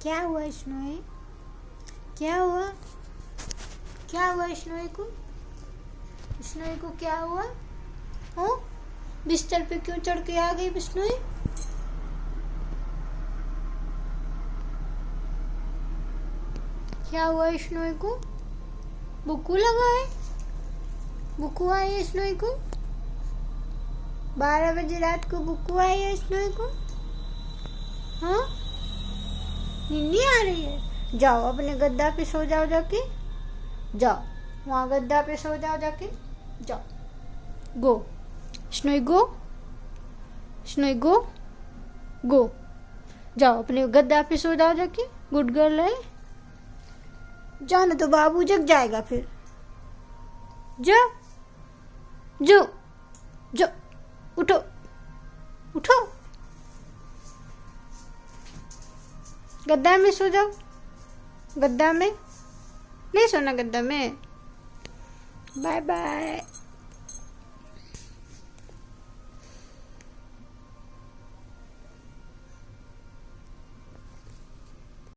क्या हुआ स्नोई? क्या हुआ? क्या हुआ स्नोई को? स्नोई को क्या हुआ? हो बिस्तर पे क्यों चढ़ के आ गई स्नोई? क्या हुआ स्नोई को? बुक्कू लगा है? बुक्कू आई है स्नोई को? 12 बजे रात को बुक्कू आई है स्नोई को? हाँ, नींद आ रही है? जाओ अपने गद्दा पे सो जाओ जाके। जाओ वहाँ गद्दा पे सो जाओ जाके। जाओ गो स्नोई गो। स्नोई गो गो। जाओ अपने गद्दा पे सो जाओ जाके। गुड गर्ल है। जाओ ना तो बाबू जग जाएगा फिर। जाओ जो जो उठो उठो गद्दा में सो जाओ। गद्दा में नहीं सोना, गद्दा में। Bye bye.